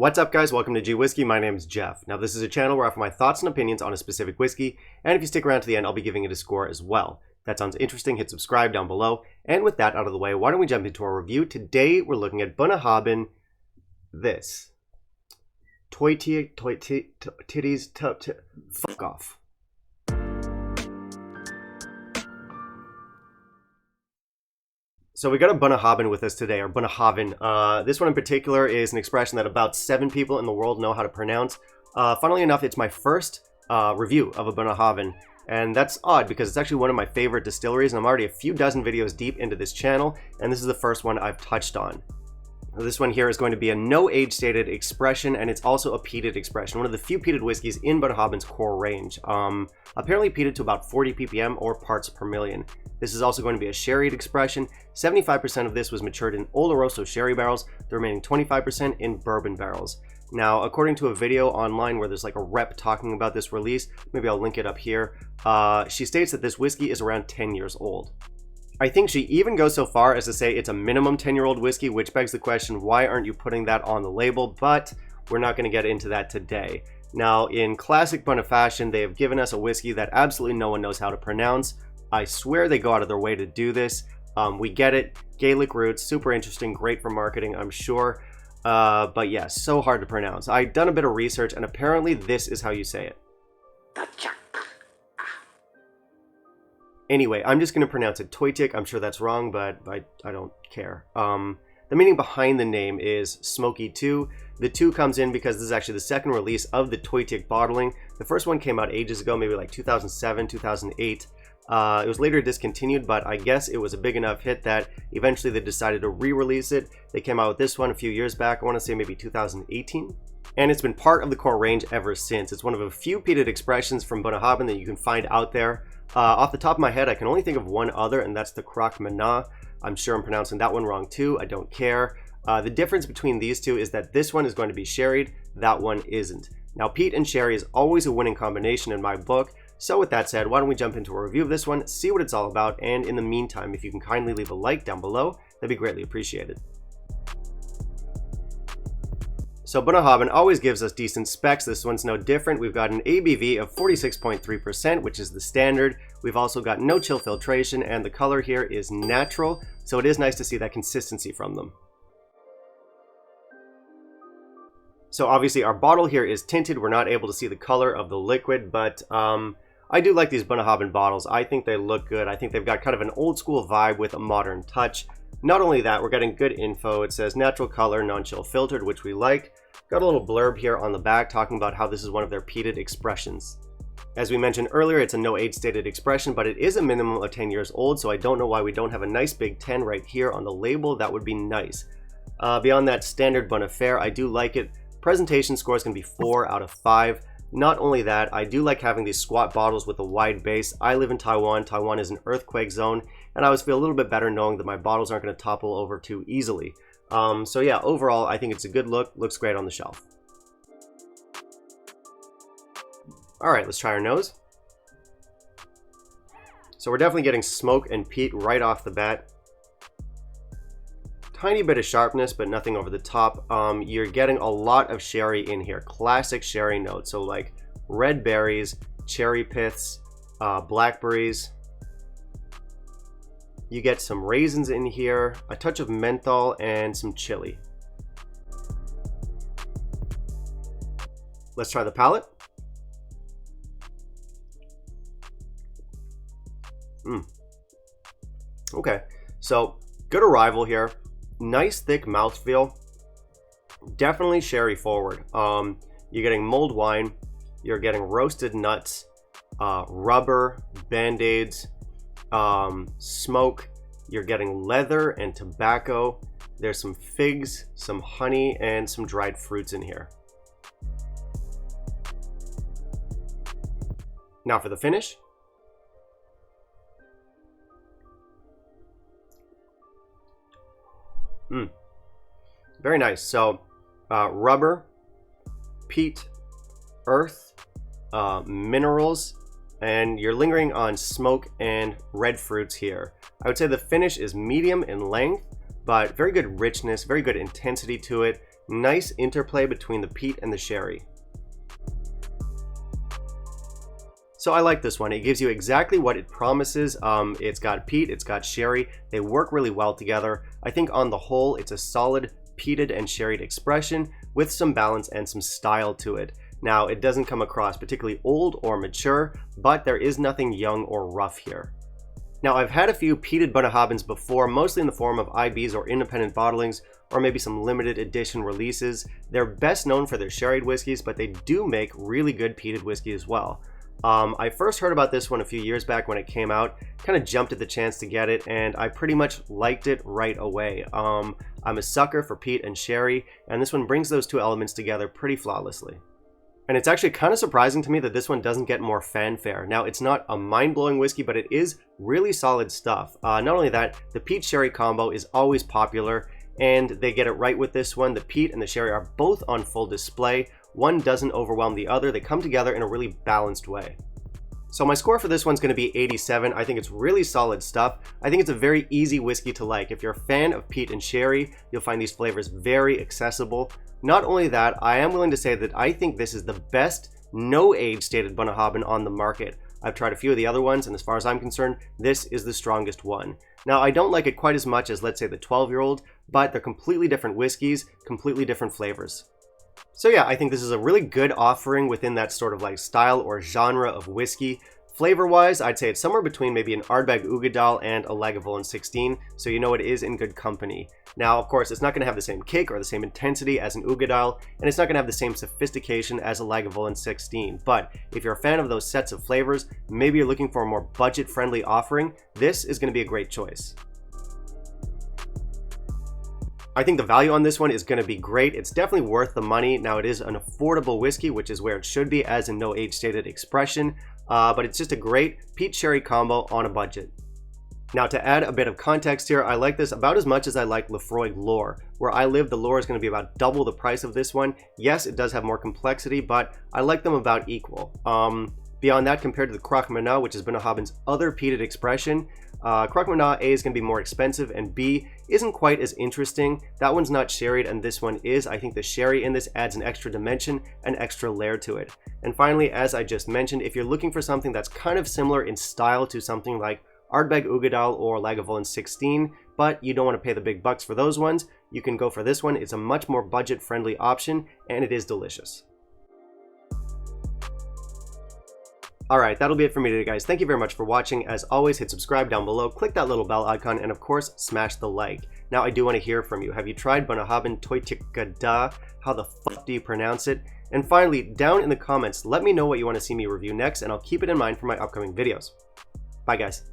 What's up guys, welcome to G Whiskey. My name is Jeff. Now this is a channel where I offer my thoughts and opinions on a specific whiskey, and if you stick around to the end, I'll be giving it a score as well. If that sounds interesting, hit subscribe down below. And with that out of the way, why don't we jump into our review. Today we're looking at Bunnahabhain, this. Toiteach, titties, fuck off. So we got a Bunnahabhain with us today, or Bunnahabhain. This one in particular is an expression that about 7 people in the world know how to pronounce. Funnily enough, it's my first review of a Bunnahabhain, and that's odd because it's actually one of my favorite distilleries, and I'm already a few dozen videos deep into this channel, and this is the first one I've touched on. This one here is going to be a no age stated expression, and it's also a peated expression, one of the few peated whiskeys in Bunnahabhain's core range. Apparently peated to about 40 ppm or parts per million. This is also going to be a sherried expression. 75% of this was matured in Oloroso sherry barrels, the remaining 25% in bourbon barrels. Now, according to a video online where there's like a rep talking about this release, maybe I'll link it up here, she states that this whiskey is around 10 years old. I think she even goes so far as to say it's a minimum 10-year-old whiskey, which begs the question, why aren't you putting that on the label? But we're not going to get into that today. Now, in classic Bunna fashion, they have given us a whiskey that absolutely no one knows how to pronounce. I swear they go out of their way to do this. We get it. Gaelic roots, super interesting, great for marketing, I'm sure. But yeah, so hard to pronounce. I've done a bit of research, and apparently this is how you say it. Anyway, I'm just going to pronounce it Toiteach. I'm sure that's wrong, but I don't care. The meaning behind the name is Smoky 2. The 2 comes in because this is actually the second release of the Toiteach bottling. The first one came out ages ago, maybe like 2007, 2008. It was later discontinued, but I guess it was a big enough hit that eventually they decided to re-release it. They came out with this one a few years back, I want to say maybe 2018. And it's been part of the core range ever since. It's one of a few peated expressions from Bunnahabhain that you can find out there. Off the top of my head, I can only think of one other, and that's the Croc Mana. I'm sure I'm pronouncing that one wrong too. I don't care. The difference between these two is that this one is going to be sherried, that one isn't. Now, peat and sherry is always a winning combination in my book. So with that said, why don't we jump into a review of this one, see what it's all about, and in the meantime, if you can kindly leave a like down below, that'd be greatly appreciated. So Bunnahabhain always gives us decent specs. This one's no different. We've got an ABV of 46.3%, which is the standard. We've also got no chill filtration, and the color here is natural, so it is nice to see that consistency from them. So obviously our bottle here is tinted. We're not able to see the color of the liquid, but I do like these Bunnahabhain bottles. I think they look good. I think they've got kind of an old school vibe with a modern touch. Not only that, we're getting good info. It says natural color, non-chill filtered, which we like. Got a little blurb here on the back talking about how this is one of their peated expressions. As we mentioned earlier, it's a no age stated expression, but it is a minimum of 10 years old, so I don't know why we don't have a nice big 10 right here on the label. That would be nice. Beyond that, standard Bunna fare, I do like it. Presentation score is going to be 4 out of 5. Not only that, I do like having these squat bottles with a wide base. I live in Taiwan. Taiwan is an earthquake zone, and I always feel a little bit better knowing that my bottles aren't going to topple over too easily. So yeah, overall, I think it's a good look. Looks great on the shelf. All right, let's try our nose. So we're definitely getting smoke and peat right off the bat. Tiny bit of sharpness, but nothing over the top. You're getting a lot of sherry in here. Classic sherry notes. So like red berries, cherry piths, blackberries. You get some raisins in here, a touch of menthol, and some chili. Let's try the palate. Okay, so good arrival here. Nice thick mouthfeel. Definitely sherry forward. You're getting mulled wine. You're getting roasted nuts, rubber, band-aids, smoke. You're getting leather and tobacco. There's some figs, some honey, and some dried fruits in here. Now for the finish. Very nice. So rubber, peat, earth, minerals, and you're lingering on smoke and red fruits here. I would say the finish is medium in length, but very good richness, very good intensity to it. Nice interplay between the peat and the sherry. So I like this one. It gives you exactly what it promises. It's got peat, it's got sherry. They work really well together. I think on the whole, it's a solid peated and sherried expression with some balance and some style to it. Now, it doesn't come across particularly old or mature, but there is nothing young or rough here. Now, I've had a few peated Bunnahabhains before, mostly in the form of IBs or independent bottlings, or maybe some limited edition releases. They're best known for their sherried whiskeys, but they do make really good peated whiskey as well. I first heard about this one a few years back when it came out, kind of jumped at the chance to get it, and I pretty much liked it right away. I'm a sucker for peat and sherry, and this one brings those two elements together pretty flawlessly. And it's actually kind of surprising to me that this one doesn't get more fanfare. Now, it's not a mind-blowing whiskey, but it is really solid stuff. Not only that, the peat sherry combo is always popular, and they get it right with this one. The peat and the sherry are both on full display. One doesn't overwhelm the other. They come together in a really balanced way. So my score for this one's going to be 87. I think it's really solid stuff. I think it's a very easy whiskey to like. If you're a fan of peat and sherry, you'll find these flavors very accessible. Not only that, I am willing to say that I think this is the best no age stated Bunnahabhain on the market. I've tried a few of the other ones, and as far as I'm concerned, this is the strongest one. Now, I don't like it quite as much as, let's say, the 12-year-old, but they're completely different whiskeys, completely different flavors. So yeah, I think this is a really good offering within that sort of like style or genre of whiskey. Flavor-wise, I'd say it's somewhere between maybe an Ardbeg Uigeadail and a Lagavulin 16, so you know it is in good company. Now, of course, it's not going to have the same kick or the same intensity as an Uigeadail, and it's not going to have the same sophistication as a Lagavulin 16, but if you're a fan of those sets of flavors, maybe you're looking for a more budget-friendly offering, this is going to be a great choice. I think the value on this one is going to be great. It's definitely worth the money. Now, it is an affordable whiskey, which is where it should be as a no age stated expression, but it's just a great peat sherry combo on a budget. Now, to add a bit of context here, I like this about as much as I like Laphroaig Lore. Where I live, the Lore is going to be about double the price of this one. Yes, it does have more complexity, but I like them about equal. Beyond that, compared to the Croque Manaw, which is Bunnahabhain's other peated expression, Croque Manaw A is going to be more expensive, and B isn't quite as interesting. That one's not sherried, and this one is. I think the sherry in this adds an extra dimension, an extra layer to it. And finally, as I just mentioned, if you're looking for something that's kind of similar in style to something like Ardbeg Uigeadail or Lagavulin 16, but you don't want to pay the big bucks for those ones, you can go for this one. It's a much more budget-friendly option, and it is delicious. Alright, that'll be it for me today, guys. Thank you very much for watching. As always, hit subscribe down below, click that little bell icon, and of course, smash the like. Now, I do want to hear from you. Have you tried Bunnahabhain Toiteach? How the fuck do you pronounce it? And finally, down in the comments, let me know what you want to see me review next, and I'll keep it in mind for my upcoming videos. Bye, guys.